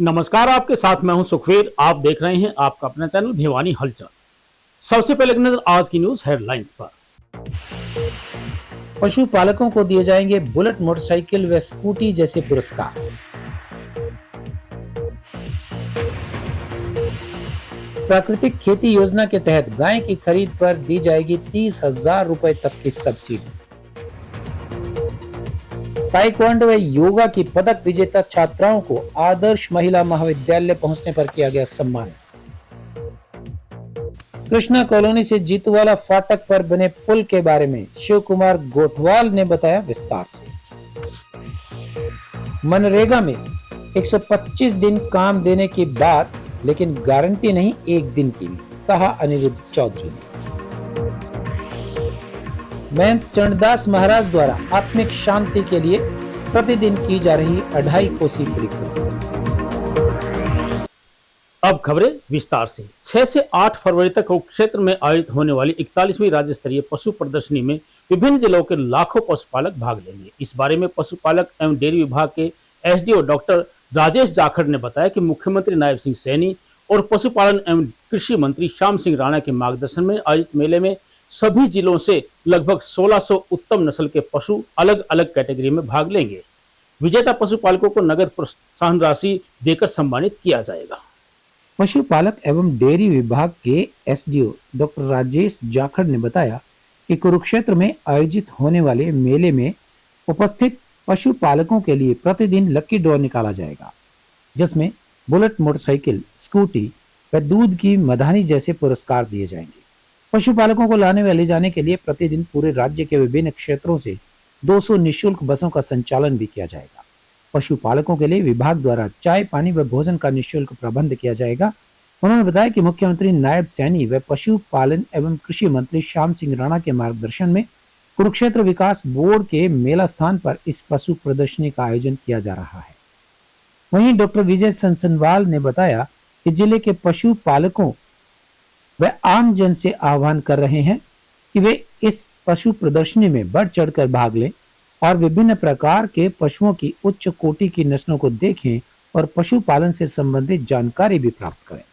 नमस्कार, आपके साथ मैं हूं सुखवीर। आप देख रहे हैं आपका अपना चैनल भिवानी हलचल। सबसे पहले एक नजर आज की न्यूज हेडलाइंस पर। पशुपालकों को दिए जाएंगे बुलेट मोटरसाइकिल व स्कूटी जैसे पुरस्कार। प्राकृतिक खेती योजना के तहत गाय की खरीद पर दी जाएगी 30,000 रुपए तक की सब्सिडी। ताइक्वांडो व योगा की पदक विजेता छात्राओं को आदर्श महिला महाविद्यालय पहुंचने पर किया गया सम्मान। कृष्णा कॉलोनी से जीतूवाला फाटक पर बने पुल के बारे में शिव कुमार गोठवाल ने बताया विस्तार से। मनरेगा में 125 दिन काम देने की बात, लेकिन गारंटी नहीं एक दिन की भी, कहा अनिरुद्ध चौधरी ने। महंत चरणदास महाराज द्वारा आत्मिक शांति के लिए प्रतिदिन की जा रही 2.5 कोसी परिक्रमा। अब खबरें विस्तार से। 6 से 8 फरवरी तक कुरुक्षेत्र में आयोजित होने वाली 41वीं राज्य स्तरीय पशु प्रदर्शनी में विभिन्न जिलों के लाखों पशुपालक भाग लेंगे। इस बारे में पशुपालक एवं डेयरी विभाग के एसडीओ डॉक्टर राजेश जाखड़ ने बताया कि मुख्यमंत्री नायब सिंह सैनी और पशुपालन एवं कृषि मंत्री श्याम सिंह राणा के मार्गदर्शन में आयोजित मेले में सभी जिलों से लगभग 1600 उत्तम नस्ल के पशु अलग अलग कैटेगरी में भाग लेंगे। विजेता पशुपालकों को नगद प्रोत्साहन राशि देकर सम्मानित किया जाएगा। पशुपालक एवं डेयरी विभाग के एसडीओ डॉक्टर राजेश जाखड़ ने बताया कि कुरुक्षेत्र में आयोजित होने वाले मेले में उपस्थित पशुपालकों के लिए प्रतिदिन लकी ड्रॉ निकाला जाएगा, जिसमें बुलेट मोटरसाइकिल, स्कूटी व दूध की मधानी जैसे पुरस्कार दिए जाएंगे। पशुपालकों को लाने व ले जाने के लिए प्रतिदिन पूरे राज्य के विभिन्न क्षेत्रों से 200 निःशुल्क बसों का संचालन भी किया जाएगा। पशुपालकों के लिए विभाग द्वारा चाय, पानी व भोजन का निःशुल्क प्रबंध किया जाएगा। उन्होंने बताया कि मुख्यमंत्री नायब सैनी व पशुपालन एवं कृषि मंत्री श्याम सिंह राणा के मार्गदर्शन में कुरुक्षेत्र विकास बोर्ड के मेला स्थान पर इस पशु प्रदर्शनी का आयोजन किया जा रहा है। वहीं डॉक्टर विजय सनसनवाल ने बताया कि जिले के पशुपालकों व आम जन से आह्वान कर रहे हैं कि वे इस पशु प्रदर्शनी में बढ़ चढ़कर भाग लें और विभिन्न प्रकार के पशुओं की उच्च कोटि की नस्लों को देखें और पशुपालन से संबंधित जानकारी भी प्राप्त करें।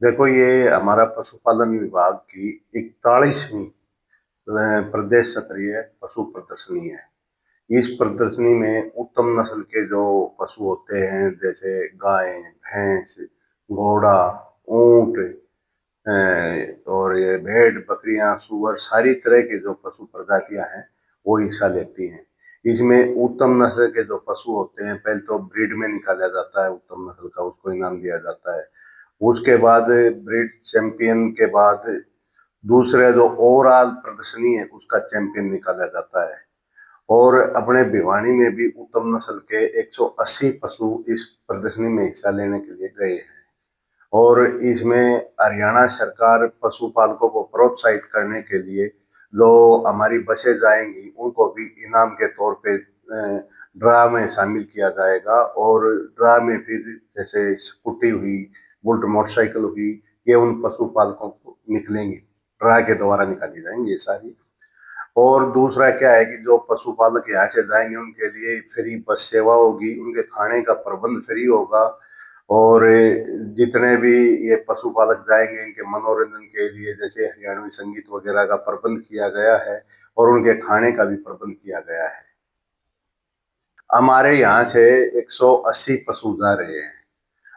देखो, ये हमारा पशुपालन विभाग की 41वीं प्रदेश स्तरीय पशु प्रदर्शनी है। इस प्रदर्शनी में उत्तम नस्ल के जो पशु होते हैं, जैसे गाय, भैंस, घोड़ा, ऊंट और ये भेड़, बकरियां, सूअर, सारी तरह के जो पशु प्रजातियां हैं वो हिस्सा लेती हैं। इसमें उत्तम नस्ल के जो पशु होते हैं, पहले तो ब्रीड में निकाला जाता है उत्तम नस्ल का, उसको इनाम दिया जाता है। उसके बाद ब्रीड चैंपियन के बाद दूसरे जो ओवरऑल प्रदर्शनी है उसका चैंपियन निकाला जाता है। और अपने भिवानी में भी उत्तम नस्ल के 180 पशु इस प्रदर्शनी में हिस्सा लेने के लिए गए हैं। और इसमें हरियाणा सरकार पशुपालकों को प्रोत्साहित करने के लिए जो हमारी बसें जाएंगी उनको भी इनाम के तौर पे ड्रा में शामिल किया जाएगा। और ड्रा में फिर जैसे स्कूटी हुई, बुलेट मोटरसाइकिल हुई, ये उन पशुपालकों को निकलेंगी, ड्रा के द्वारा निकाली जाएंगी ये सारी। और दूसरा क्या है कि जो पशुपालक यहाँ से जाएंगे उनके लिए फ्री बस सेवा होगी, उनके खाने का प्रबंध फ्री होगा। और जितने भी ये पशुपालक जाएंगे इनके मनोरंजन के लिए जैसे हरियाणवी संगीत वगैरह का प्रबंध किया गया है और उनके खाने का भी प्रबंध किया गया है। हमारे यहाँ से 180 पशु जा रहे हैं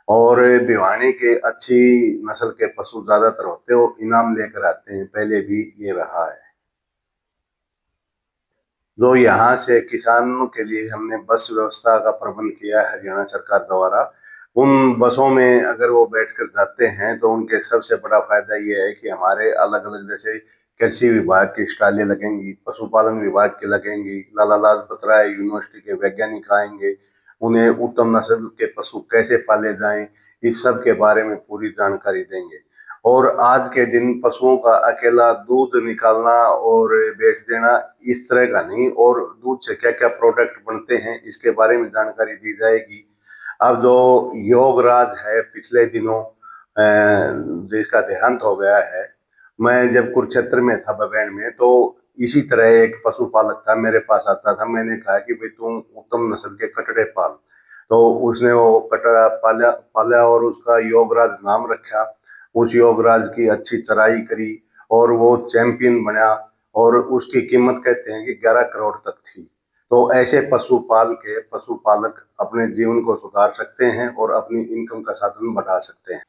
और भिवानी के अच्छी नस्ल के पशु ज्यादातर होते हैं, वो इनाम लेकर आते हैं, पहले भी ये रहा है। जो यहाँ से किसानों के लिए हमने बस व्यवस्था का प्रबंध किया है हरियाणा सरकार द्वारा, उन बसों में अगर वो बैठकर जाते हैं तो उनके सबसे बड़ा फायदा ये है कि हमारे अलग अलग जैसे कृषि विभाग की स्टॉलें लगेंगी, पशुपालन विभाग की लगेंगी, लाला लाजपत राय यूनिवर्सिटी के वैज्ञानिक आएंगे, उन्हें उत्तम नस्ल के पशु कैसे पाले जाएं इस सब के बारे में पूरी जानकारी देंगे। और आज के दिन पशुओं का अकेला दूध निकालना और बेच देना इस तरह का नहीं, और दूध से क्या क्या प्रोडक्ट बनते हैं इसके बारे में जानकारी दी जाएगी। अब जो योगराज है, पिछले दिनों जिसका देहांत हो गया है, मैं जब कुरुक्षेत्र में था बबैन में, तो इसी तरह एक पशुपालक था, मेरे पास आता था। मैंने कहा कि भाई तुम उत्तम नस्ल के कटड़े पाल, तो उसने वो कटा पाला पाला और उसका योगराज नाम रखा। उस योगराज की अच्छी चराई करी और वो चैंपियन बना और उसकी कीमत कहते हैं कि 11 करोड़ तक थी। तो ऐसे पशुपालक अपने जीवन को सुधार सकते हैं और अपनी इनकम का साधन बढ़ा सकते हैं।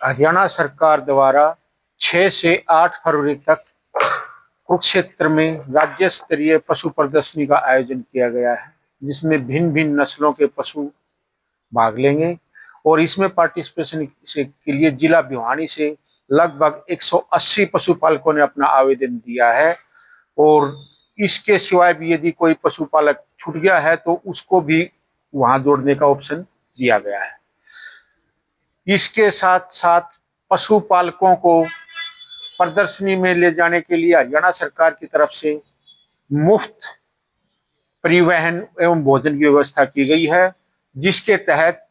हरियाणा सरकार द्वारा 6 से 8 फरवरी तक कुरुक्षेत्र में राज्य स्तरीय पशु प्रदर्शनी का आयोजन किया गया है, जिसमें भिन्न भिन्न नस्लों के पशु भाग लेंगे। और इसमें पार्टिसिपेशन के लिए जिला भिवानी से लगभग 180 पशुपालकों ने अपना आवेदन दिया है। और इसके सिवाय भी यदि कोई पशुपालक छूट गया है तो उसको भी वहां जोड़ने का ऑप्शन दिया गया है। इसके साथ साथ पशुपालकों को प्रदर्शनी में ले जाने के लिए हरियाणा सरकार की तरफ से मुफ्त परिवहन एवं भोजन की व्यवस्था की गई है, जिसके तहत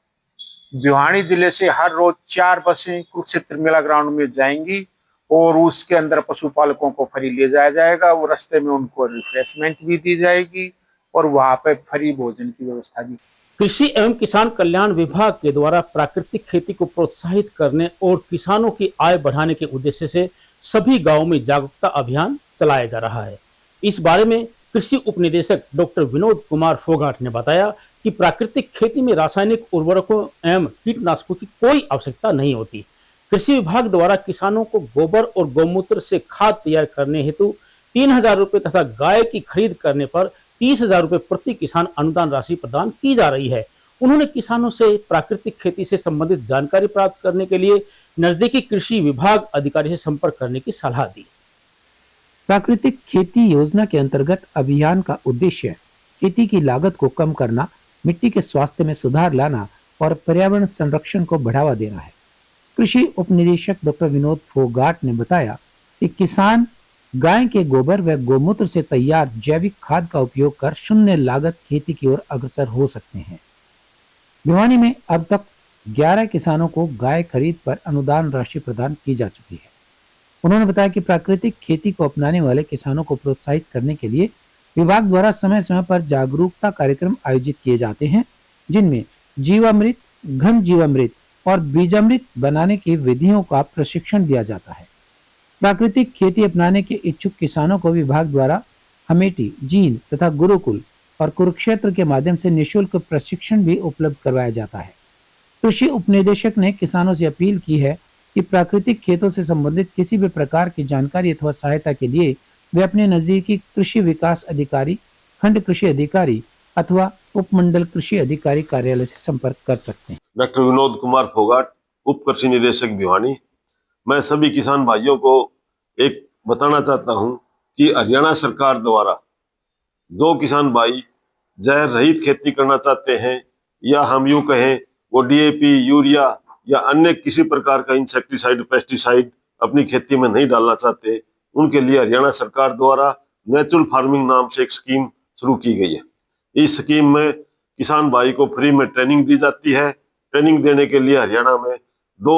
भिवानी जिले से हर रोज 4 बसें कुरुक्षेत्र मेला ग्राउंड में जाएंगी और उसके अंदर पशुपालकों को फ्री ले जाया जाएगा। वो रास्ते में उनको रिफ्रेशमेंट भी दी जाएगी और वहां पे फ्री भोजन की व्यवस्था भी। कृषि एवं किसान कल्याण विभाग के द्वारा प्राकृतिक खेती को प्रोत्साहित करने और किसानों की आय बढ़ाने के उद्देश्य से सभी गांवों में जागरूकता अभियान चलाया जा रहा है। इस बारे में कृषि उपनिदेशक डॉक्टर विनोद कुमार फोगाट ने बताया कि प्राकृतिक खेती में रासायनिक उर्वरकों एवं कीटनाशकों की कोई आवश्यकता नहीं होती। कृषि विभाग द्वारा किसानों को गोबर और गौमूत्र से खाद तैयार करने हेतु 3,000 रुपये तथा गाय की खरीद करने पर 30,000 रुपये प्रति किसान अनुदान राशि प्रदान की जा रही है। उन्होंने किसानों से प्राकृतिक खेती से संबंधित जानकारी प्राप्त करने के लिए नजदीकी कृषि विभाग अधिकारी से संपर्क करने की सलाह दी। प्राकृतिक खेती योजना के अंतर्गत अभियान का उद्देश्य खेती की लागत को कम करना, मिट्टी के स्वास्थ्य में सुधार लाना और पर्यावरण संरक्षण को बढ़ावा देना है। कृषि उपनिदेशक डॉक्टर विनोद फोगाट ने बताया कि किसान गाय के गोबर व गौमूत्र से तैयार जैविक खाद का उपयोग कर शून्य लागत खेती की ओर अग्रसर हो सकते हैं। भिवानी में अब तक 11 किसानों को गाय खरीद पर अनुदान राशि प्रदान की जा चुकी है। उन्होंने बताया कि प्राकृतिक खेती को अपनाने वाले किसानों को प्रोत्साहित करने के लिए विभाग द्वारा समय समय पर जागरूकता कार्यक्रम आयोजित किए जाते हैं, जिनमें जीवामृत, घन जीवामृत और बीजामृत बनाने की विधियों का प्रशिक्षण दिया जाता है। प्राकृतिक खेती अपनाने के इच्छुक किसानों को विभाग द्वारा अमेठी, जींद तथा गुरुकुल और कुरुक्षेत्र के माध्यम से निःशुल्क प्रशिक्षण भी उपलब्ध करवाया जाता है। कृषि उपनिदेशक ने किसानों से अपील की है कि प्राकृतिक खेतों से संबंधित किसी भी प्रकार की जानकारी अथवा सहायता के लिए वे अपने नजदीकी कृषि विकास अधिकारी, खंड कृषि अधिकारी अथवा उपमंडल कृषि अधिकारी कार्यालय से संपर्क कर सकते हैं। डॉक्टर विनोद कुमार फोगाट, उप कृषि निदेशक भिवानी। मैं सभी किसान भाइयों को एक बताना चाहता हूं कि हरियाणा सरकार द्वारा जो किसान भाई जहर रहित खेती करना चाहते हैं या हम यूं कहें वो डीएपी, यूरिया या अन्य किसी प्रकार का इंसेक्टिसाइड, पेस्टिसाइड अपनी खेती में नहीं डालना चाहते, उनके लिए हरियाणा सरकार द्वारा नेचुरल फार्मिंग नाम से एक स्कीम शुरू की गई है। इस स्कीम में किसान भाई को फ्री में ट्रेनिंग दी जाती है। ट्रेनिंग देने के लिए हरियाणा में 2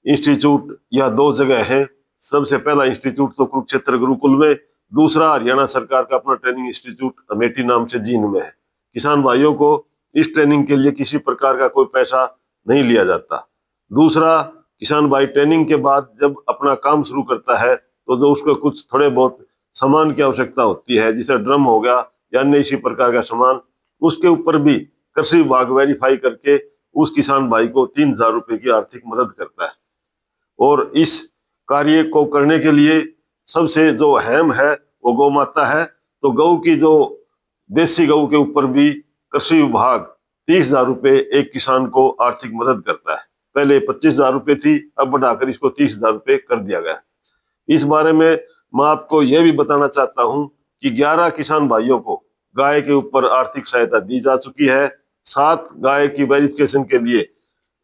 इंस्टीट्यूट या 2 जगह हैं। सबसे पहला इंस्टीट्यूट तो कुरुक्षेत्र गुरुकुल में, दूसरा हरियाणा सरकार का अपना ट्रेनिंग इंस्टीट्यूट अमेठी नाम से जींद में है। किसान भाइयों को इस ट्रेनिंग के लिए किसी प्रकार का कोई पैसा नहीं लिया जाता। दूसरा, किसान भाई ट्रेनिंग के बाद जब अपना काम शुरू करता है तो जो उसको कुछ थोड़े बहुत सामान की आवश्यकता होती है, जैसे ड्रम हो गया या अन्य इसी प्रकार का सामान, उसके ऊपर भी कृषि विभाग वेरीफाई करके उस किसान भाई को 3,000 रुपए की आर्थिक मदद करता है। और इस कार्य को करने के लिए सबसे जो अहम है वो गौ माता है। तो गौ की जो देसी गौ के ऊपर भी कृषि विभाग 30,000 रुपए एक किसान को आर्थिक मदद करता है। पहले 25,000 रुपए थी, अब बढ़ाकर इसको 30,000 रुपए कर दिया गया। इस बारे में मैं आपको यह भी बताना चाहता हूं कि 11 किसान भाइयों को गाय के ऊपर आर्थिक सहायता दी जा चुकी है। 7 गाय की वेरिफिकेशन के लिए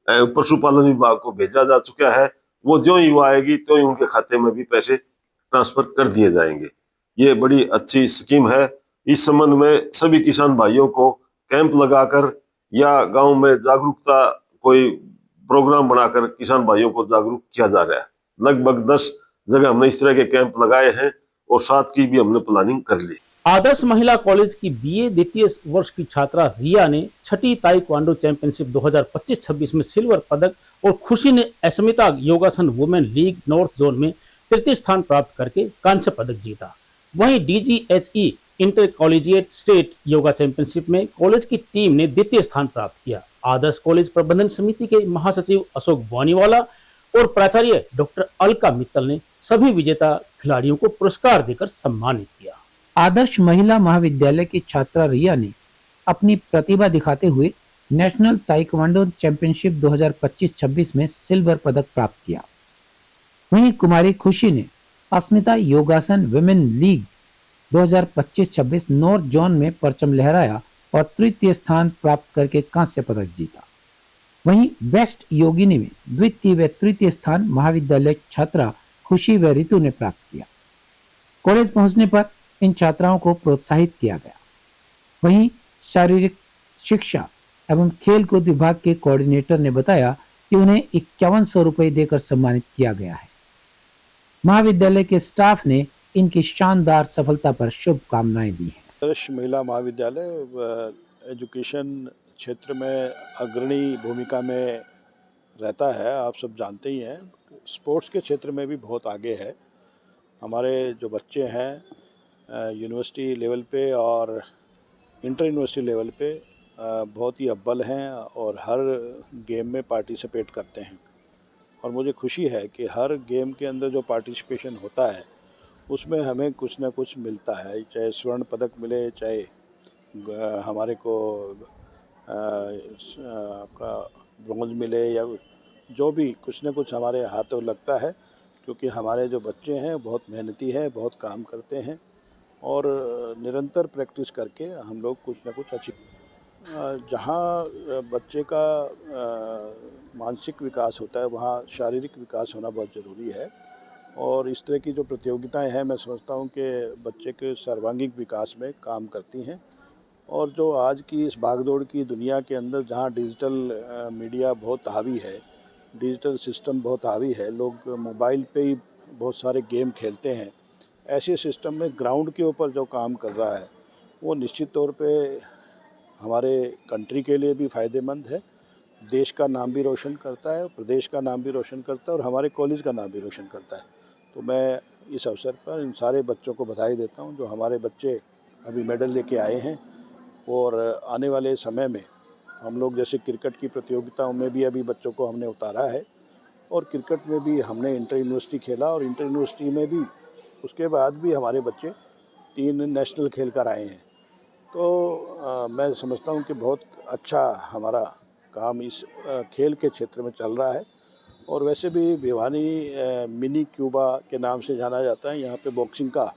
पशुपालन विभाग को भेजा जा चुका है। वो जो ही वो आएगी तो ही उनके खाते में भी पैसे ट्रांसफर कर दिए जाएंगे। ये बड़ी अच्छी स्कीम है। इस संबंध में सभी किसान भाइयों को कैंप लगाकर या गांव में जागरूकता कोई प्रोग्राम बनाकर किसान भाइयों को जागरूक किया जा रहा है। लगभग 10 जगह हमने इस तरह के कैंप लगाए हैं और 7 की भी हमने प्लानिंग कर ली। आदर्श महिला कॉलेज की बीए द्वितीय वर्ष की छात्रा रिया ने छठी ताइक्वांडो चैंपियनशिप 2025-26 में सिल्वर पदक और खुशी ने अस्मिता योगासन वुमेन लीग नॉर्थ जोन में तृतीय स्थान प्राप्त करके कांस्य पदक जीता। वहीं DGHE inter collegiate state yoga championship में कॉलेज की टीम ने द्वितीय स्थान प्राप्त किया। आदर्श कॉलेज प्रबंधन समिति के महासचिव अशोक बोनीवाला और प्राचार्य डॉक्टर अलका मित्तल ने सभी विजेता खिलाड़ियों को पुरस्कार देकर सम्मानित किया। आदर्श महिला महाविद्यालय की छात्रा रिया ने अपनी प्रतिभा दिखाते हुए नेशनल ताइक्वांडो चैंपियनशिप 2025-26 में सिल्वर पदक प्राप्त किया। वहीं कुमारी खुशी ने अस्मिता योगासन वुमेन लीग 2025-26 नॉर्थ जोन में परचम लहराया और तृतीय स्थान प्राप्त करके कांस्य पदक जीता। वहीं बेस्ट योगिनी में द्वितीय व तृतीय स्थान महाविद्यालय छात्रा खुशी व ऋतु ने प्राप्त किया। कॉलेज पहुंचने पर इन छात्राओं को प्रोत्साहित किया गया। वहीं शारीरिक शिक्षा एवं खेल कूद विभाग के कोऑर्डिनेटर ने बताया कि उन्हें 5100 रुपए देकर सम्मानित किया गया है। महाविद्यालय के स्टाफ ने इनकी शानदार सफलता पर शुभकामनाएं दी हैं। आदर्श महिला महाविद्यालय एजुकेशन क्षेत्र में अग्रणी भूमिका में रहता है, आप सब जानते ही हैं। स्पोर्ट्स के क्षेत्र में भी बहुत आगे है। हमारे जो बच्चे हैं यूनिवर्सिटी लेवल पे और इंटर यूनिवर्सिटी लेवल पे बहुत ही अव्वल हैं और हर गेम में पार्टिसिपेट करते हैं। और मुझे खुशी है कि हर गेम के अंदर जो पार्टिसिपेशन होता है उसमें हमें कुछ ना कुछ मिलता है, चाहे स्वर्ण पदक मिले, चाहे हमारे को आपका ब्रॉन्ज मिले, या जो भी कुछ ना कुछ हमारे हाथों लगता है, क्योंकि हमारे जो बच्चे हैं बहुत मेहनती हैं, बहुत काम करते हैं और निरंतर प्रैक्टिस करके हम लोग कुछ ना कुछ अचीव। जहाँ बच्चे का मानसिक विकास होता है वहाँ शारीरिक विकास होना बहुत ज़रूरी है। और इस तरह की जो प्रतियोगिताएं हैं, मैं समझता हूँ कि बच्चे के सर्वांगीण विकास में काम करती हैं। और जो आज की इस भागदौड़ की दुनिया के अंदर जहाँ डिजिटल मीडिया बहुत हावी है, डिजिटल सिस्टम बहुत हावी है, लोग मोबाइल पे ही बहुत सारे गेम खेलते हैं, ऐसे सिस्टम में ग्राउंड के ऊपर जो काम कर रहा है वो निश्चित तौर पे हमारे कंट्री के लिए भी फ़ायदेमंद है, देश का नाम भी रोशन करता है, प्रदेश का नाम भी रोशन करता है और हमारे कॉलेज का नाम भी रोशन करता है। तो मैं इस अवसर पर इन सारे बच्चों को बधाई देता हूं जो हमारे बच्चे अभी मेडल लेके आए हैं। और आने वाले समय में हम लोग जैसे क्रिकेट की प्रतियोगिताओं में भी अभी बच्चों को हमने उतारा है और क्रिकेट में भी हमने इंटर यूनिवर्सिटी खेला और इंटर यूनिवर्सिटी में भी उसके बाद भी हमारे बच्चे 3 नेशनल खेल कर आए हैं। तो मैं समझता हूं कि बहुत अच्छा हमारा काम इस खेल के क्षेत्र में चल रहा है। और वैसे भी भिवानी मिनी क्यूबा के नाम से जाना जाता है, यहाँ पे बॉक्सिंग का।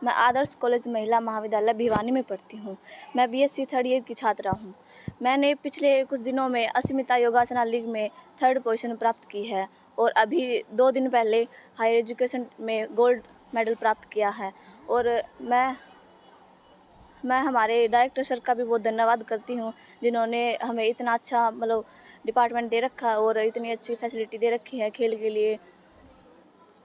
मैं आदर्श कॉलेज महिला महाविद्यालय भिवानी में पढ़ती हूँ। मैं बीएससी 3rd ईयर की छात्रा हूँ। मैंने पिछले कुछ दिनों में अस्मिता योगासना लीग में 3rd पोजीशन प्राप्त की है और अभी 2 दिन पहले हायर एजुकेशन में गोल्ड मेडल प्राप्त किया है। और मैं हमारे डायरेक्टर सर का भी बहुत धन्यवाद करती हूँ जिन्होंने हमें इतना अच्छा डिपार्टमेंट दे रखा है और इतनी अच्छी फैसिलिटी दे रखी है खेल के लिए।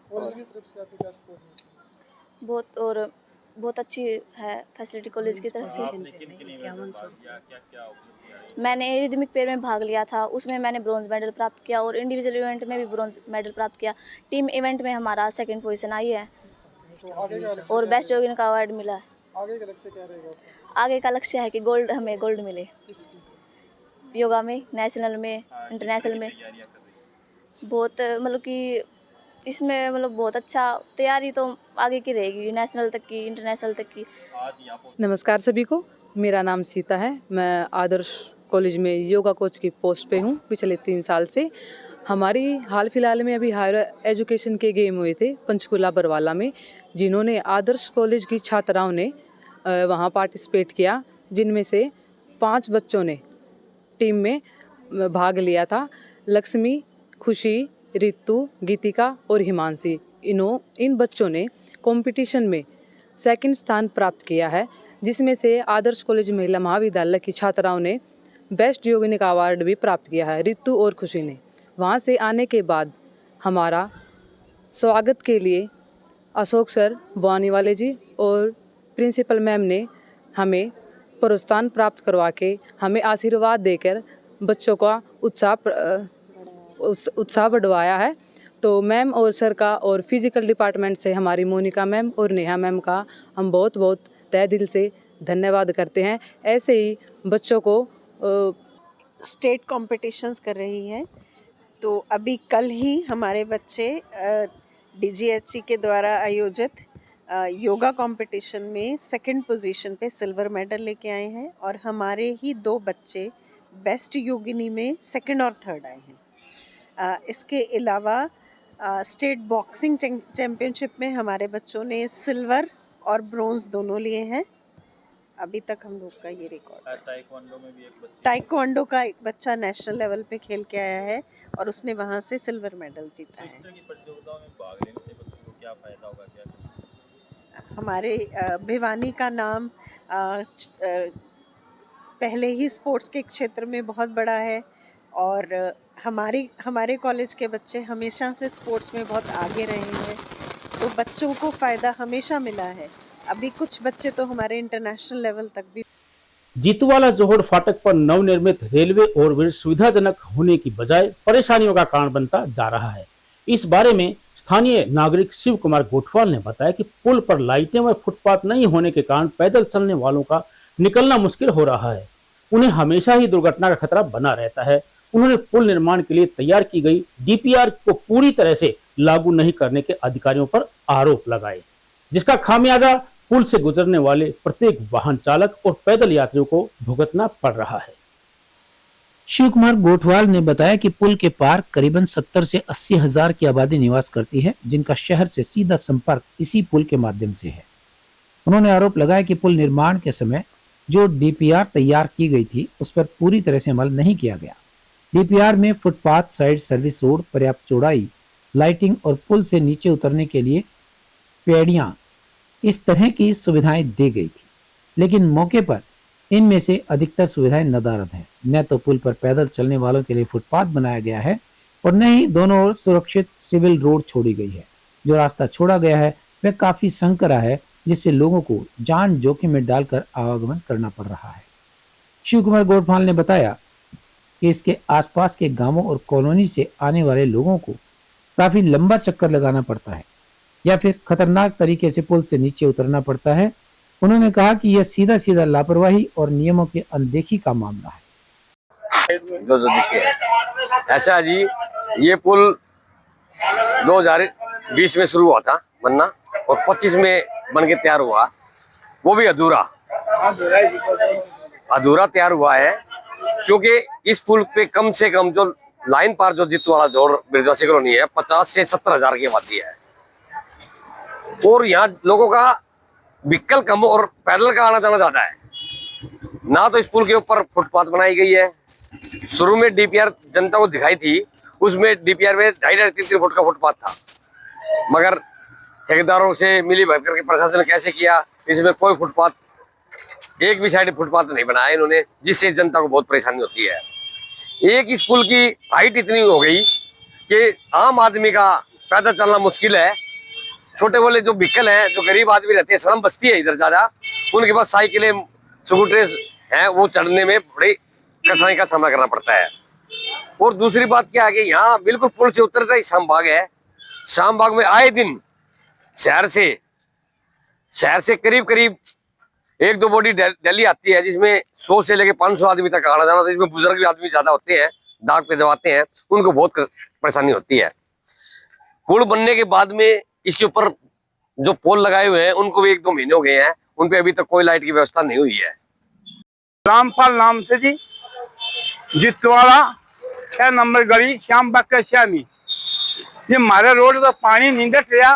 कॉलेज की तरफ से आपको क्या सपोर्ट है? बहुत अच्छी है फैसिलिटी कॉलेज की तरफ से। मैंने रिदमिक पेयर में भाग लिया था, उसमें मैंने ब्रॉन्ज मेडल प्राप्त किया और इंडिविजुअल इवेंट में भी ब्रॉन्ज मेडल प्राप्त किया। टीम इवेंट में हमारा 2nd पोजीशन आई है और बेस्ट योगिनी का अवार्ड मिला है। आगे का लक्ष्य क्या रहेगा? आगे का लक्ष्य है कि हमें गोल्ड मिले योगा में, नेशनल में, इंटरनेशनल में। बहुत कि इसमें बहुत अच्छा तैयारी तो आगे की रहेगी, नेशनल तक की, इंटरनेशनल तक की। नमस्कार सभी को, मेरा नाम सीता है। मैं आदर्श कॉलेज में योगा कोच की पोस्ट पे हूँ पिछले 3 साल से। हमारी हाल फिलहाल में अभी हायर एजुकेशन के गेम हुए थे पंचकुला बरवाला में, जिन्होंने आदर्श कॉलेज की छात्राओं ने वहाँ पार्टिसिपेट किया, जिनमें से 5 बच्चों ने टीम में भाग लिया था। लक्ष्मी, खुशी, ऋतु, गीतिका और हिमांशी, इन बच्चों ने कंपटीशन में 2nd स्थान प्राप्त किया है, जिसमें से आदर्श कॉलेज महिला महाविद्यालय की छात्राओं ने बेस्ट योगिनी का अवार्ड भी प्राप्त किया है, ऋतु और खुशी ने। वहाँ से आने के बाद हमारा स्वागत के लिए अशोक सर, बोनीवाले जी और प्रिंसिपल मैम ने हमें प्रोत्साहन प्राप्त करवा के हमें आशीर्वाद देकर बच्चों का उत्साह बढ़वाया है। तो मैम और सर का और फिजिकल डिपार्टमेंट से हमारी मोनिका मैम और नेहा मैम का हम बहुत बहुत तहे दिल से धन्यवाद करते हैं। ऐसे ही बच्चों को स्टेट कॉम्पिटिशन्स कर रही है। तो अभी कल ही हमारे बच्चे DGHC के द्वारा आयोजित योगा कंपटीशन में सेकंड पोजीशन पे सिल्वर मेडल लेके आए हैं और हमारे ही 2 बच्चे बेस्ट योगिनी में सेकंड और थर्ड आए हैं। इसके अलावा स्टेट बॉक्सिंग चैम्पियनशिप में हमारे बच्चों ने सिल्वर और ब्रोंज दोनों लिए हैं। अभी तक हम लोग का ये रिकॉर्ड है। ताइक्वांडो का एक बच्चा नेशनल लेवल पे खेल के आया है और उसने वहाँ से सिल्वर मेडल जीता है। इस तरह की प्रतियोगिताओं में भाग लेने से बच्चों को क्या फायदा होगा, क्या? हमारे भिवानी का नाम पहले ही स्पोर्ट्स के क्षेत्र में बहुत बड़ा है और हमारे कॉलेज के बच्चे हमेशा से स्पोर्ट्स में बहुत आगे रहे हैं, तो बच्चों को फ़ायदा हमेशा मिला है। अभी कुछ बच्चे तो हमारे इंटरनेशनल लेवल तक भी। जीतूवाला जोहड़ फाटक पर नवनिर्मित रेलवे ओवरब्रिज सुविधाजनक होने की बजाय परेशानियों का कारण बनता जा रहा है। इस बारे में स्थानीय नागरिक शिव कुमार गोठवाल ने बताया कि पुल पर लाइटें व फुटपाथ नहीं होने के कारण पैदल चलने वालों का निकलना मुश्किल हो रहा है। उन्हें हमेशा ही दुर्घटना का खतरा बना रहता है। उन्होंने पुल निर्माण के लिए तैयार की गई DPR को पूरी तरह से लागू नहीं करने के अधिकारियों पर आरोप लगाए, जिसका खामियाजा पुल से गुजरने वाले प्रत्येक वाहन चालक और पैदल यात्रियों को भुगतना पड़ रहा है। शिव कुमार गोठवाल ने बताया कि पुल के पार करीबन 70 से 80 हजार की आबादी निवास करती है, जिनका शहर से सीधा संपर्क इसी पुल के माध्यम से है। उन्होंने आरोप लगाया कि पुल निर्माण के समय जो DPR तैयार की गई थी उस पर पूरी तरह से अमल नहीं किया गया। DPR में फुटपाथ, साइड सर्विस रोड, पर्याप्त चौड़ाई, लाइटिंग और पुल से नीचे उतरने के लिए पेड़ियां, इस तरह की सुविधाएं दी गई थी, लेकिन मौके पर इनमें से अधिकतर सुविधाएं नदारद हैं। न तो पुल पर पैदल चलने वालों के लिए फुटपाथ बनाया गया है और न ही दोनों ओर सुरक्षित सिविल रोड छोड़ी गई है। जो रास्ता छोड़ा गया है वह काफी संकरा है, जिससे लोगों को जान जोखिम में डालकर आवागमन करना पड़ रहा है। शिव कुमार गोठवाल ने बताया कि इसके आसपास के गांवों और कॉलोनी से आने वाले लोगों को काफी लंबा चक्कर लगाना पड़ता है या फिर खतरनाक तरीके से पुल से नीचे उतरना पड़ता है। उन्होंने कहा कि यह सीधा सीधा लापरवाही और नियमों की अनदेखी का मामला है। जो देखिए ऐसा जी, ये पुल 2020 में शुरू हुआ था बनना और 25 में बन के तैयार हुआ, वो भी अधूरा तैयार हुआ है, क्योंकि इस पुल पे कम से कम जो लाइन पार जो जीतूवाला जोहड़ ब्रिजवासी कॉलोनी है 50 से 70 हजार की आबादी है और यहाँ लोगों का व्हीकल कम और पैदल का आना जाना ज्यादा है। ना तो इस पुल के ऊपर फुटपाथ बनाई गई है। शुरू में DPR जनता को दिखाई थी, उसमें DPR में 2.5-3 फुट का फुटपाथ था, मगर ठेकेदारों से मिली भगत करके प्रशासन ने कैसे किया, इसमें कोई फुटपाथ, एक भी साइड फुटपाथ नहीं बनाया इन्होंने, जिससे जनता को बहुत परेशानी होती है। एक इस पुल की हाइट इतनी हो गई कि आम आदमी का पैदल चलना मुश्किल है। छोटे वाले जो व्हीकल हैं, जो गरीब आदमी रहते हैं, श्रम बस्ती है इधर ज्यादा, उनके पास साइकिलें, स्कूटर हैं, वो चढ़ने में बड़ी कठिनाई का सामना करना पड़ता है। और दूसरी बात क्या है कि यहाँ बिल्कुल पुल से उतरता ही शामबाग है। शामबाग में आए दिन शहर से करीब 1-2 बॉडी दिल्ली आती है, जिसमें 100 से लेकर 500 आदमी तक आना जाना, जिसमें बुजुर्ग भी आदमी ज्यादा होते हैं, डाक पे जवाते हैं, उनको बहुत परेशानी होती है। पुल बनने के बाद में इसके ऊपर जो पोल लगाए हुए हैं उनको भी 1-2 महीने हो गए हैं, उन पे अभी तक कोई लाइट की व्यवस्था नहीं हुई है। रामपाल नाम से जी, जीतूवाला 6 नंबर गली, श्यामबाग का श्यामी। ये हमारे रोड तो पानी नहीं डट रहा,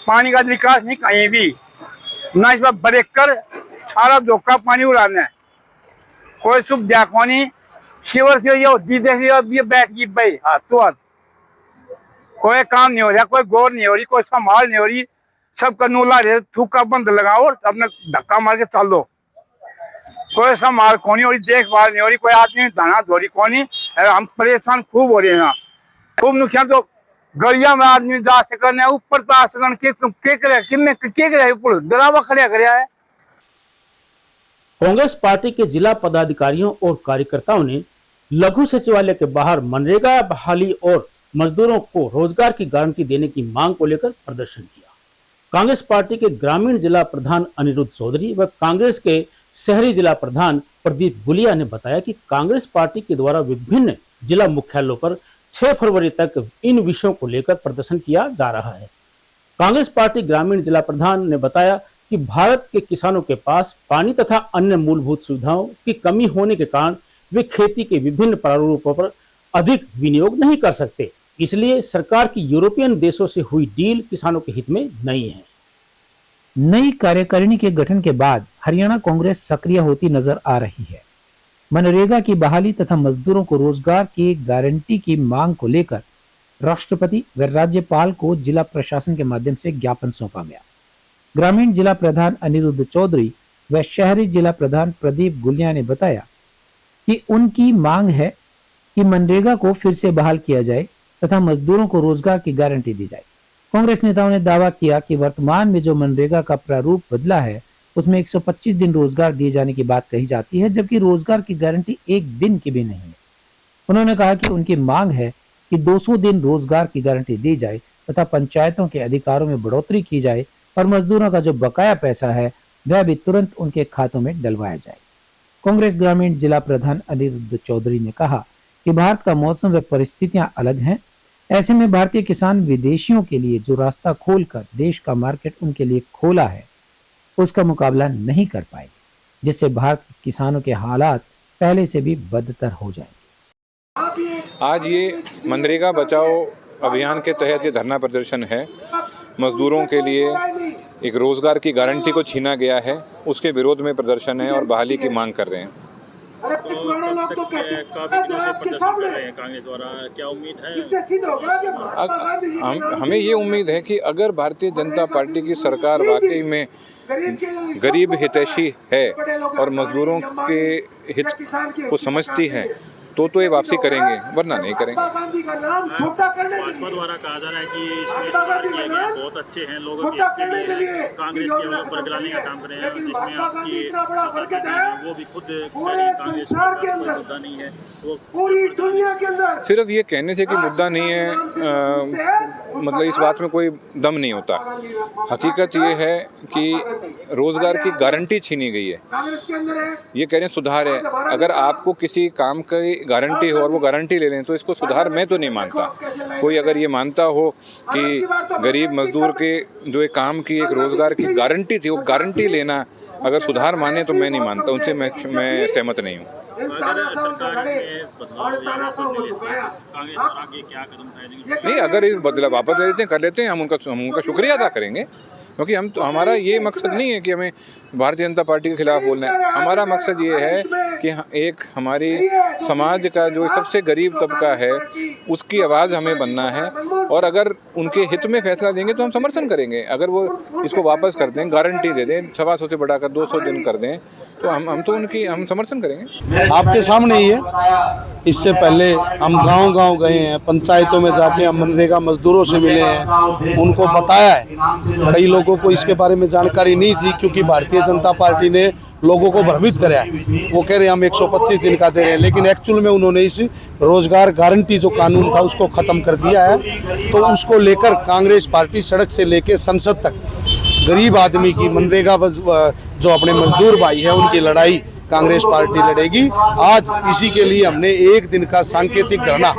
पानी का निकास नहीं कहीं भी, ना इस पर ब्रेक कर सारा धोखा पानी उड़ाना है। कोई सुविधा को नहीं, शिवर से ये होती ये बैठ गई भाई हाथ तो हाथ, कोई काम नहीं हो रहा, कोई गौर नहीं हो रही, कोई संभाल नहीं हो रही, सब कनूला रहे, थूका बंद लगाओ, अपने धक्का मार के चल दो। कोई संभाल को नहीं हो रही, देखभाल नहीं हो रही, कोई आदमी दाना धो रही को नहीं। हम परेशान खूब हो रहे हैं, खूब नुकसान। तो गलिया में आदमी जा सकने ऊपर ता सकन के करे किन्ने के करे ऊपर डरावा खड़िया करया है। कांग्रेस पार्टी के जिला पदाधिकारियों और कार्यकर्ताओं ने लघु सचिवालय के बाहर मनरेगा बहाली और मजदूरों को रोजगार की गारंटी देने की मांग को लेकर प्रदर्शन किया। कांग्रेस पार्टी के ग्रामीण जिला प्रधान अनिरुद्ध चौधरी व कांग्रेस के शहरी जिला प्रधान प्रदीप गुलिया ने बताया कि कांग्रेस पार्टी के द्वारा विभिन्न जिला मुख्यालयों पर 6 फरवरी तक इन विषयों को लेकर प्रदर्शन किया जा रहा है। कांग्रेस पार्टी ग्रामीण जिला प्रधान ने बताया कि भारत के किसानों के पास पानी तथा अन्य मूलभूत सुविधाओं की कमी होने के कारण वे खेती के विभिन्न प्रारूपों पर अधिक विनियोग नहीं कर सकते, इसलिए सरकार की यूरोपियन देशों से हुई डील किसानों के हित में नहीं है। नई कार्यकारिणी के गठन के बाद हरियाणा कांग्रेस सक्रिय होती नजर आ रही है। मनरेगा की बहाली तथा मजदूरों को रोजगार की गारंटी की मांग को लेकर राष्ट्रपति व राज्यपाल को जिला प्रशासन के माध्यम से ज्ञापन सौंपा गया। ग्रामीण जिला प्रधान अनिरुद्ध चौधरी व शहरी जिला प्रधान प्रदीप गुलिया ने बताया कि उनकी मांग है कि मनरेगा को फिर से बहाल किया जाए तथा मजदूरों को रोजगार की गारंटी दी जाए। कांग्रेस नेताओं ने दावा किया कि वर्तमान में जो मनरेगा का प्रारूप बदला है उसमें 125 दिन रोजगार दिए जाने की बात कही जाती है, जबकि रोजगार की गारंटी 1 दिन की भी नहीं है। उन्होंने कहा कि उनकी मांग है कि 200 दिन रोजगार की गारंटी दी जाए तथा पंचायतों के अधिकारों में बढ़ोतरी की जाए और मजदूरों का जो बकाया पैसा है वह भी तुरंत उनके खातों में डलवाया जाए। कांग्रेस ग्रामीण जिला प्रधान अनिरुद्ध चौधरी ने कहा कि भारत का मौसम व परिस्थितियां अलग हैं, ऐसे में भारतीय किसान विदेशियों के लिए जो रास्ता खोलकर देश का मार्केट उनके लिए खोला है उसका मुकाबला नहीं कर पाएंगे, जिससे भारत के किसानों के हालात पहले से भी बदतर हो जाएंगे। आज ये मनरेगा बचाओ अभियान के तहत ये धरना प्रदर्शन है। मजदूरों के लिए एक रोजगार की गारंटी को छीना गया है, उसके विरोध में प्रदर्शन है और बहाली की मांग कर रहे हैं। काफी दिनों से प्रदर्शन कर रहे हैं कांग्रेस द्वारा, क्या उम्मीद है? हमें ये उम्मीद है कि अगर भारतीय जनता पार्टी की सरकार वाकई में गरीब हितैषी है और मजदूरों के हित को समझती है तो ये वापसी करेंगे, वरना नहीं करेंगे। भाजपा द्वारा कहा जा रहा है कि इसमें सुधार किए गए बहुत अच्छे हैं, लोगों के हित के लिए कांग्रेस के बरगलाने का काम कर रहे हैं, जिसमें आपकी चाचा जी हैं वो भी खुद कांग्रेस का मुद्दा नहीं है, वो सिर्फ ये कहने से कि मुद्दा नहीं है मतलब इस बात में कोई दम नहीं होता। हकीकत ये है कि रोजगार की गारंटी छीनी गई है, ये कह रहे हैं सुधार है। अगर आपको किसी काम की गारंटी हो और वो गारंटी ले लें तो इसको सुधार मैं तो नहीं मानता। कोई अगर ये मानता हो कि गरीब मजदूर के जो एक काम की एक रोजगार की गारंटी थी वो गारंटी लेना अगर सुधार माने तो मैं नहीं मानता, उनसे मैं सहमत नहीं हूँ। अगर सरकार इसमें बदलाव या वापस ले लेती है, कांग्रेस और आगे क्या कदम उठाएगी? नहीं, अगर इस बदलाव वापस ले लेते हैं कर लेते हैं, हम उनका शुक्रिया अदा करेंगे, क्योंकि हम तो हमारा ये मकसद नहीं है कि हमें भारतीय जनता पार्टी के खिलाफ बोलना है। हमारा मकसद ये है कि एक हमारी समाज का जो सबसे गरीब तबका है उसकी आवाज़ हमें बनना है, और अगर उनके हित में फैसला देंगे तो हम समर्थन करेंगे। अगर वो इसको वापस कर दें, गारंटी दे दें, 125 से बढ़ाकर 200 दिन कर दें तो हम समर्थन करेंगे। आपके सामने ही है। इससे पहले हम गांव-गांव गए हैं, पंचायतों में जाके हम मनरेगा मजदूरों से मिले हैं, उनको बताया है। कई लोगों को इसके बारे में जानकारी नहीं थी क्योंकि भारतीय जनता पार्टी ने लोगों को भ्रमित कराया। वो कह रहे हैं हम 125 दिन का दे रहे हैं, लेकिन एक्चुअल में उन्होंने इस रोजगार गारंटी जो कानून था उसको ख़त्म कर दिया है। तो उसको लेकर कांग्रेस पार्टी सड़क से लेकर संसद तक गरीब आदमी की मनरेगा जो अपने मजदूर भाई है उनकी लड़ाई कांग्रेस पार्टी लड़ेगी। आज इसी के लिए हमने 1 दिन का सांकेतिक धरना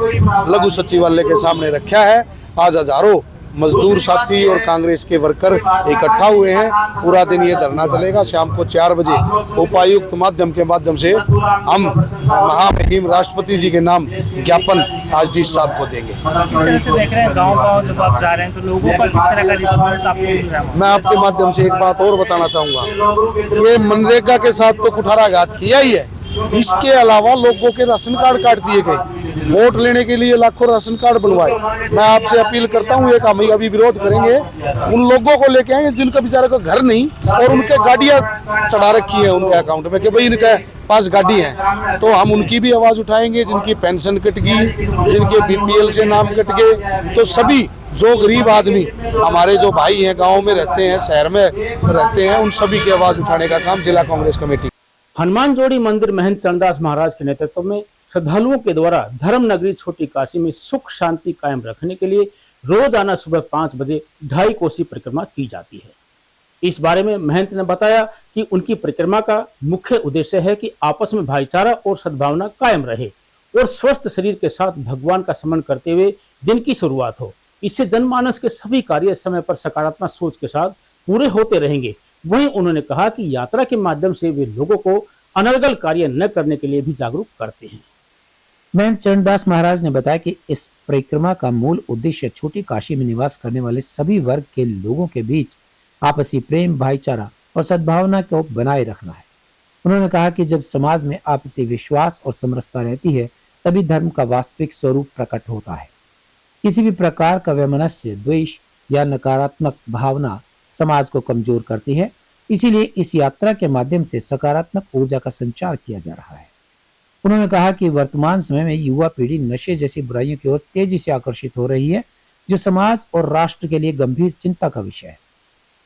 लघु सचिवालय के सामने रखा है। आज हजारों मजदूर साथी और कांग्रेस के वर्कर इकट्ठा हुए हैं। पूरा दिन ये धरना चलेगा। शाम को 4 बजे उपायुक्त माध्यम से हम महामहिम राष्ट्रपति जी के नाम ज्ञापन आज डी साहब को देंगे। देख रहे हैं गाँव जब आप जा रहे हैं तो लोगों पर किस तरह का रिस्पॉन्स आपको मिल रहा है? मैं आपके माध्यम से एक बात और बताना चाहूँगा कि मनरेगा के साथ तो कुठाराघात किया ही है, इसके अलावा लोगों के राशन कार्ड काट दिए गए। वोट लेने के लिए लाखों राशन कार्ड बनवाए। मैं आपसे अपील करता हूँ, एक हम अभी विरोध करेंगे, उन लोगों को लेके आएंगे जिनका बेचारे को घर नहीं और उनके गाड़ियाँ चढ़ा रखी है उनके अकाउंट में कि भाई इनका पास गाड़ी है, तो हम उनकी भी आवाज़ उठाएंगे। जिनकी पेंशन कट गई, जिनके बीपीएल से नाम कट गए, तो सभी जो गरीब आदमी हमारे जो भाई हैं, गांव में रहते हैं, शहर में रहते हैं, उन सभी की आवाज़ उठाने का काम जिला कांग्रेस कमेटी। हनुमान जोड़ी मंदिर महंत चरणदास महाराज के नेतृत्व में श्रद्धालुओं के द्वारा धर्म नगरी छोटी काशी में सुख शांति कायम रखने के लिए रोजाना सुबह 5 बजे 2.5 कोसी परिक्रमा की जाती है। इस बारे में महंत ने बताया कि उनकी परिक्रमा का मुख्य उद्देश्य है कि आपस में भाईचारा और सद्भावना कायम रहे और स्वस्थ शरीर के साथ भगवान का स्मरण करते हुए दिन की शुरुआत हो। इससे जनमानस के सभी कार्य समय पर सकारात्मक सोच के साथ पूरे होते रहेंगे। वहीं उन्होंने कहा कि यात्रा के माध्यम से वे लोगों को अनर्गल कार्य न करने के लिए भी जागरूक करते हैं। महंत चरणदास महाराज ने बताया कि इस परिक्रमा का मूल उद्देश्य छोटी काशी में निवास करने वाले सभी वर्ग के लोगों के बीच आपसी प्रेम, भाईचारा और सद्भावना को बनाए रखना है। उन्होंने कहा कि जब समाज में आपसी विश्वास और समरसता रहती है, तभी धर्म का वास्तविक स्वरूप प्रकट होता है। किसी भी प्रकार का वैमनस्य, द्वेष या नकारात्मक भावना समाज को कमजोर करती है। इसीलिए इस यात्रा के माध्यम से सकारात्मक ऊर्जा का संचार किया जा रहा है। उन्होंने कहा कि वर्तमान समय में युवा पीढ़ी नशे जैसी बुराइयों की ओर तेजी से आकर्षित हो रही है, जो समाज और राष्ट्र के लिए गंभीर चिंता का विषय है।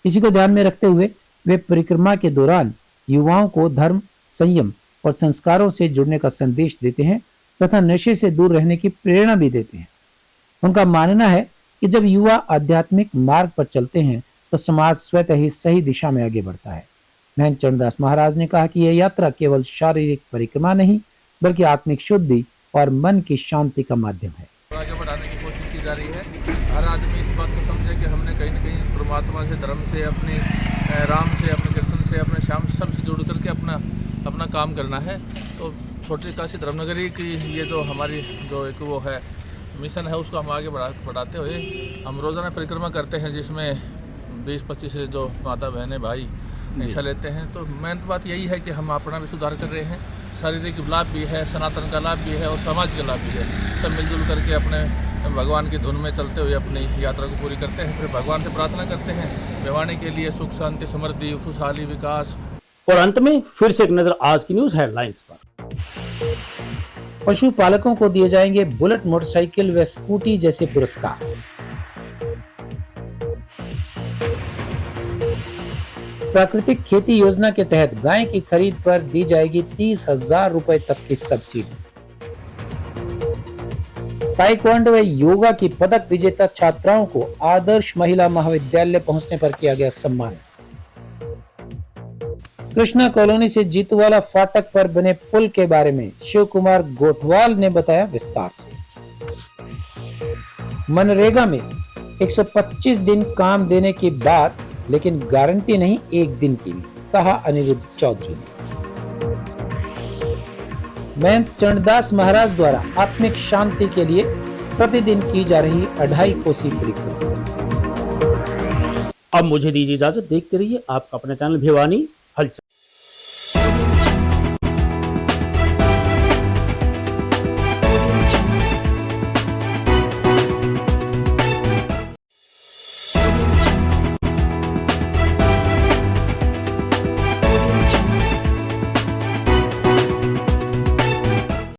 इसी को ध्यान में रखते हुए वे परिक्रमा के दौरान युवाओं को धर्म, संयम और संस्कारों से जुड़ने का संदेश देते हैं तथा नशे से दूर रहने की प्रेरणा भी देते हैं। उनका मानना है कि जब युवा आध्यात्मिक मार्ग पर चलते हैं तो समाज स्वतः ही सही दिशा में आगे बढ़ता है। महंत चरणदास महाराज ने कहा कि यह यात्रा केवल शारीरिक परिक्रमा नहीं, बल्कि आत्मिक शुद्धि और मन की शांति का माध्यम है। आगे बढ़ाने की कोशिश की जा रही है। हर आदमी इस बात को समझे कि हमने कहीं न कहीं परमात्मा से, धर्म से, अपने राम से, अपने कृष्ण से, अपने श्याम सबसे जुड़ करके अपना काम करना है। तो छोटी काशी धर्मनगरी की ये जो हमारी जो एक वो है मिशन है, उसको हम आगे बढ़ाते हुए हम रोज़ाना परिक्रमा करते हैं, जिसमें 20-25 जो माता बहनें भाई हिस्सा लेते हैं। तो मेन बात यही है कि हम अपना भी सुधार कर रहे हैं, शारीरिक लाभ भी है, सनातन का लाभ भी है और समाज का लाभ भी है। सब मिलजुल करके अपने भगवान की धुन में चलते हुए अपनी यात्रा को पूरी करते हैं। फिर भगवान से प्रार्थना करते हैं भिवानी के लिए सुख शांति, समृद्धि, खुशहाली, विकास। और अंत में फिर से एक नजर आज की न्यूज हेडलाइंस पर। पशुपालकों को दिए जाएंगे बुलेट मोटरसाइकिल व स्कूटी जैसे पुरस्कार। प्राकृतिक खेती योजना के तहत गाय की खरीद पर दी जाएगी 30,000 रुपए तक की सब्सिडी। ताइक्वांडो व योगा की पदक विजेता छात्राओं को आदर्श महिला महाविद्यालय पहुंचने पर किया गया सम्मान। कृष्णा कॉलोनी से जीतूवाला फाटक पर बने पुल के बारे में शिव कुमार गोठवाल ने बताया विस्तार से। मनरेगा में 125 दिन काम देने की बात, लेकिन गारंटी नहीं 1 दिन की भी, कहा अनिरुद्ध चौधरी ने। महंत चरणदास महाराज द्वारा आत्मिक शांति के लिए प्रतिदिन की जा रही 2.5 कोसी परिक्रमा। अब मुझे दीजिए इजाजत। देखते रहिए आपका अपना चैनल भिवानी हलचल।